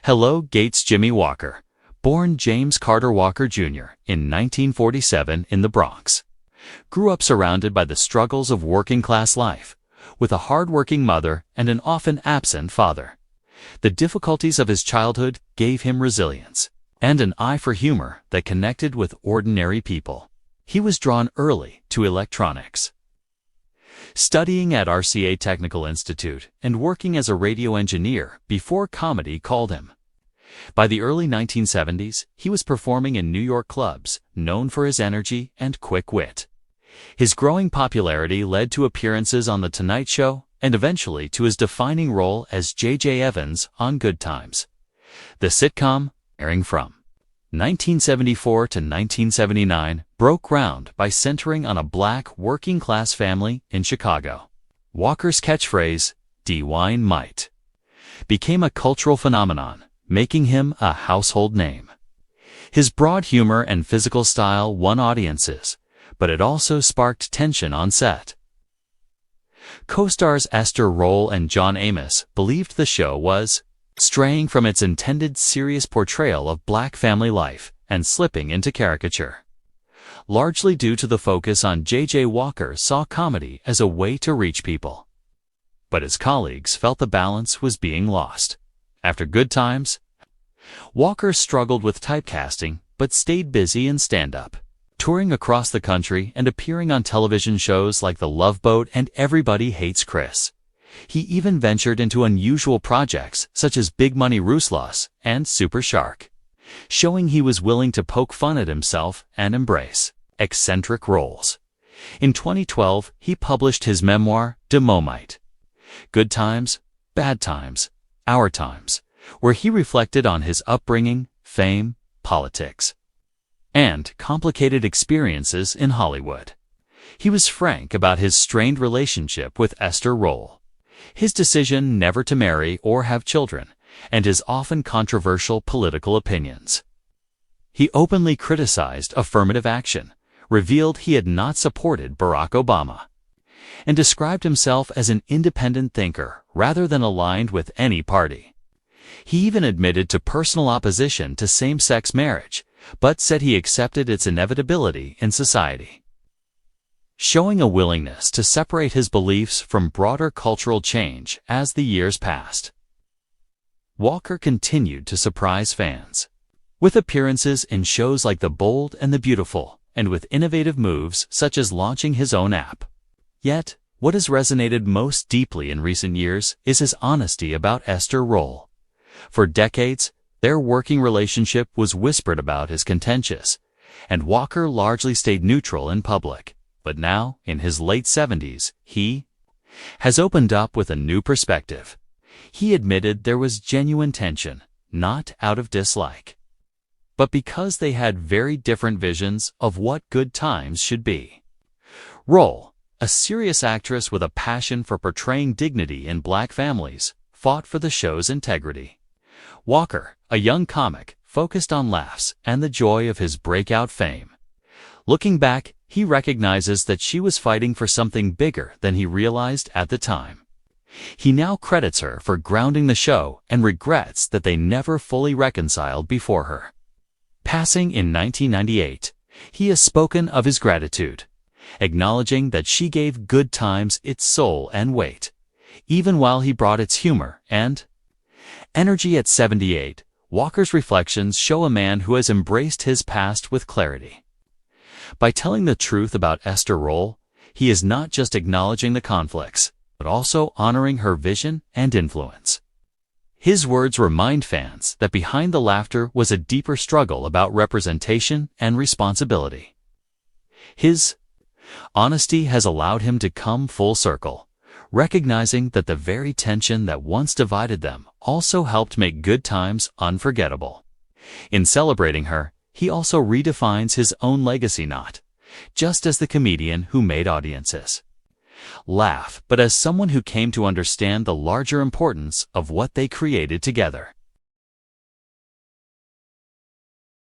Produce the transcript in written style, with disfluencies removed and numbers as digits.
Hello, Gates Jimmie Walker, born James Carter Walker Jr. in 1947 in the Bronx. Grew up surrounded by the struggles of working-class life, with a hard-working mother and an often absent father. The difficulties of his childhood gave him resilience and an eye for humor that connected with ordinary people. He was drawn early to electronics. Studying at RCA Technical Institute and working as a radio engineer before comedy called him. By the early 1970s, he was performing in New York clubs, known for his energy and quick wit. His growing popularity led to appearances on The Tonight Show and eventually to his defining role as J.J. Evans on Good Times. The sitcom, airing from 1974 to 1979, broke ground by centering on a black working-class family in Chicago. Walker's catchphrase, "D-Wine Might," became a cultural phenomenon, making him a household name. His broad humor and physical style won audiences, but it also sparked tension on set. Co-stars Esther Rolle and John Amos believed the show was straying from its intended serious portrayal of black family life and slipping into caricature. Largely due to the focus on J.J. Walker saw comedy as a way to reach people. But his colleagues felt the balance was being lost. After Good Times, Walker struggled with typecasting but stayed busy in stand-up, touring across the country and appearing on television shows like The Love Boat and Everybody Hates Chris. He even ventured into unusual projects such as Big Money Ruslas and Super Shark, showing he was willing to poke fun at himself and embrace eccentric roles. In 2012, he published his memoir, De Momite, Good Times, Bad Times, Our Times, where he reflected on his upbringing, fame, politics, and complicated experiences in Hollywood. He was frank about his strained relationship with Esther Rolle, his decision never to marry or have children, and his often controversial political opinions. He openly criticized affirmative action, revealed he had not supported Barack Obama, and described himself as an independent thinker rather than aligned with any party. He even admitted to personal opposition to same-sex marriage, but said he accepted its inevitability in society. Showing a willingness to separate his beliefs from broader cultural change as the years passed. Walker continued to surprise fans, with appearances in shows like The Bold and the Beautiful, and with innovative moves such as launching his own app. Yet, what has resonated most deeply in recent years is his honesty about Esther Rolle. For decades, their working relationship was whispered about as contentious, and Walker largely stayed neutral in public. But now, in his late 70s, he has opened up with a new perspective. He admitted there was genuine tension, not out of dislike, but because they had very different visions of what good times should be. Rolle, a serious actress with a passion for portraying dignity in black families, fought for the show's integrity. Walker, a young comic, focused on laughs and the joy of his breakout fame. Looking back, he recognizes that she was fighting for something bigger than he realized at the time. He now credits her for grounding the show and regrets that they never fully reconciled before her passing in 1998. He has spoken of his gratitude, acknowledging that she gave Good Times its soul and weight, even while he brought its humor and energy. At 78, Walker's reflections show a man who has embraced his past with clarity. By telling the truth about Esther Rolle, he is not just acknowledging the conflicts, but also honoring her vision and influence. His words remind fans that behind the laughter was a deeper struggle about representation and responsibility. His honesty has allowed him to come full circle, recognizing that the very tension that once divided them also helped make Good Times unforgettable. In celebrating her, he also redefines his own legacy, not just as the comedian who made audiences laugh, but as someone who came to understand the larger importance of what they created together.